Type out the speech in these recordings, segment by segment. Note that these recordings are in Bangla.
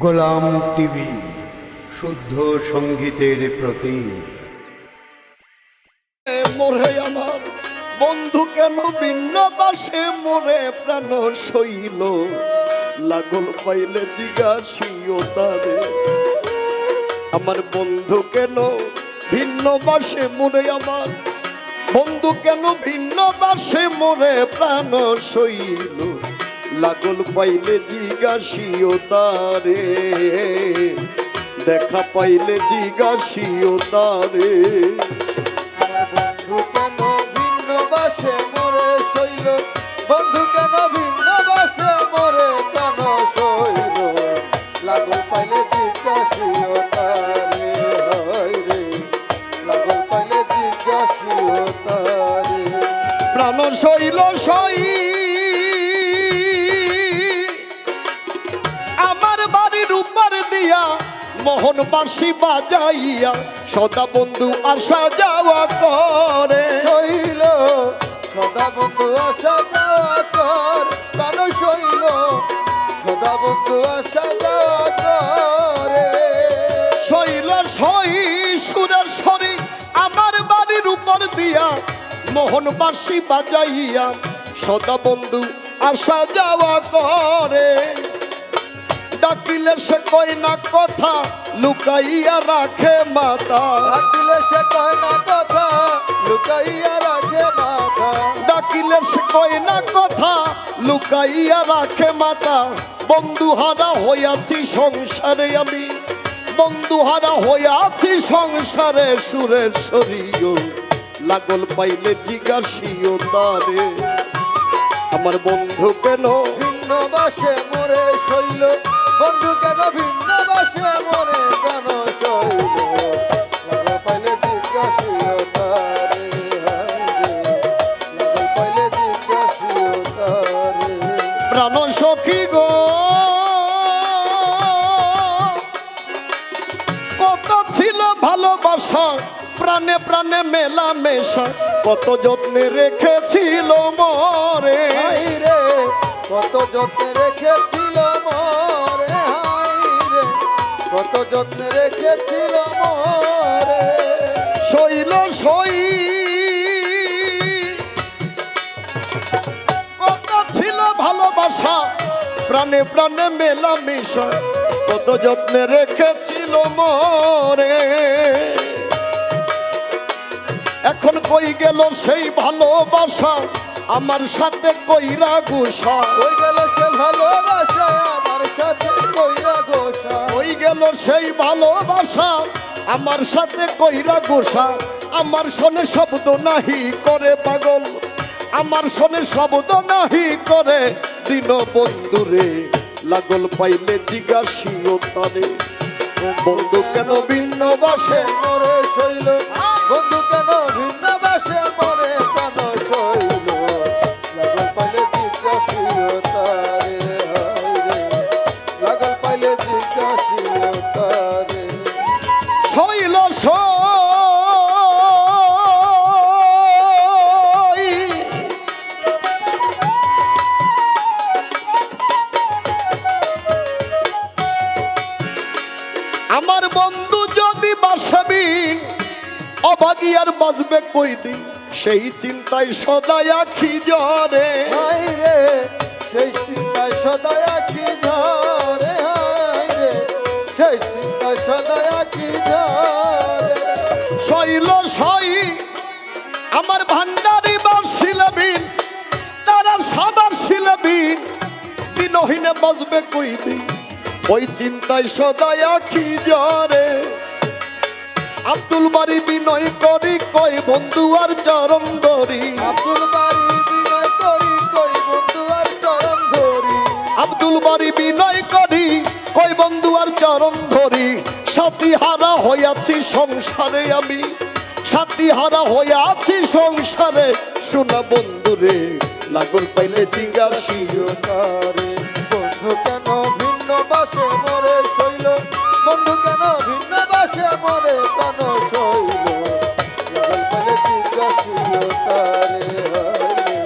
গোলাম টিভি শুদ্ধ সঙ্গীতের প্রতীক। মোরে আমার বন্ধু কেন ভিন্ন বাসে মোরে প্রাণ সইল, লাগল পাইলে জিজ্ঞাসিও তারে। আমার বন্ধু কেন ভিন্ন বাসে মোরে, আমার বন্ধু কেন ভিন্ন বাসে মোরে প্রাণ সইল, লাগল পাইলে জিজ্ঞাসিও তারে। দেখা পাইলে জিজ্ঞাসিও তারে। বন্ধু কেন ভিন্ন বাসে মোরে শৈল, বন্ধু কেন ভিন্ন বাসে মোরে প্রাণ শৈল, লাগল পাইলে জিজ্ঞাসিও তারে। হয় রে লাগল পাইলে জিজ্ঞাসিও তারে। প্রাণ শৈল সই আমার বাড়ির উপর দিয়া, মোহন বাঁশি বাজাইয়া সদা বন্ধু আসা যাওয়া করে। শৈল সদা বন্ধু আসা যাওয়া কর, প্রাণ শৈল সদা বন্ধু আসা যাওয়া করে। শৈল সই সুরের সরি আমার বাড়ির উপর দিয়া, মোহন বাঁশি বাজাইয়া সদা বন্ধু আসা যাওয়া করে। ডাকিলে সে কয় না কথা, লুকাইয়া রাখে মাথা। ডাকিলে সে কয় না কথা, লুকাইয়া রাখে মাথা। ডাকিলে সে কয় না কথা, লুকাইয়া রাখে মাথা। বন্ধু হারা হইয়াছি সংসারে আমি, বন্ধু হারা হইয়াছি সংসারে। সুরের সরিও লাগল পাইলে জিজ্ঞাসিও তারে। আমার বন্ধু কেন ভিন্ন বাসে মোরে শৈল, বন্ধু কেন ভিন্ন বাসে মোরে প্রাণ শৈল, লাগল পাইলে জিজ্ঞাসিও তারে। লাগল পাইলে জিজ্ঞাসিও তারে। প্রাণ সখী গো কত ছিল ভালোবাসা, প্রাণে প্রাণে মেলা মেশা, কত যত্নে রেখেছিল মরে। হাই রে কত যত্নে রেখেছিল মোরে, হাই রে কত যত্নে রেখেছিল মোরে। শৈল সই কত ছিল ভালোবাসা, প্রাণে প্রাণে মেলা মেশা, কত যত্নে রেখেছিল মরে। এখন কই গেল সেই ভালোবাসা, আমার সাথে কইরা গোসা। ওই গেল সে ভালোবাসা আমার সাথে কইরা গোসা। ওই গেল সেই ভালোবাসা আমার সাথে কইরা গোসা। আমার শোনে শব্দ নাহি করে পাগল, আমার শোনে শব্দ নাহি করে দিন বন্ধুরে। লাগল পাইলে জিজ্ঞাসিও তারে। বন্ধু কেন ভিন্ন বাসে মোরে শৈল, বন্ধু কেন ভিন্ন বাসে মোরে প্রাণ শৈল, লাগল পাইলে জিজ্ঞাসিও তারে। হাই রে লাগল পাইলে জিজ্ঞাসিও তারে। শৈল সই আমার বন্ধু যদি বাসবি, অভাগিয়ার বাজবে কই দিন, সেই চিন্তায় সদাই আখি জ্বরে। হাই রে সেই চিন্তায় সদাই আখি ঝরে। হাই রে সেই চিন্তায় সদাই আখি ঝরে। শৈল সই আমার ভান্ডারি বাসিলবিন, তারা সাবার শিলবিন, দিনহীনে বাজবে কই দিন, ওই চিন্তায় সদাই আখি জ্বরে। আব্দুল বাড়ি বিনয় করি কই বন্ধু আর চরণ ধরি। আব্দুল বাড়ি বিনয় করি কই বন্ধু আর চরণ ধরি। আব্দুল বাড়ি বিনয় করি কই বন্ধু আর চরণ ধরি। সাথী হারা হইয়াছি সংসারে আমি, সাথী হারা হইয়াছি সংসারে। শোনা বন্ধুরে লাগল পাইলে জিজ্ঞাসিও তারে। বন্ধু কেন ভিন্ন বাসে মোরে শৈল, বন্ধু কেন ভিন্ন বাসে মোরে প্রাণ শৈল, লাগল পাইলে জিজ্ঞাসিও তারে। হাই রে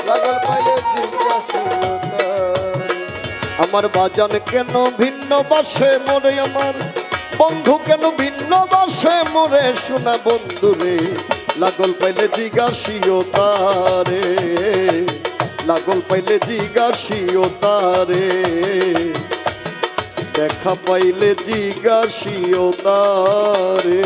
লাগল পাইলে জিজ্ঞাসিও তারে। আমার আমার বাজান কেন ভিন্ন বাসে মোরে, আমার বন্ধু কেন ভিন্ন বাসে মোরে, শোনা বন্ধু রে লাগল পাইলে জিজ্ঞাসিও তারে, লাগল পাইলে জিজ্ঞাসিও তারে, দেখা পাইলে জিজ্ঞাসিও তারে।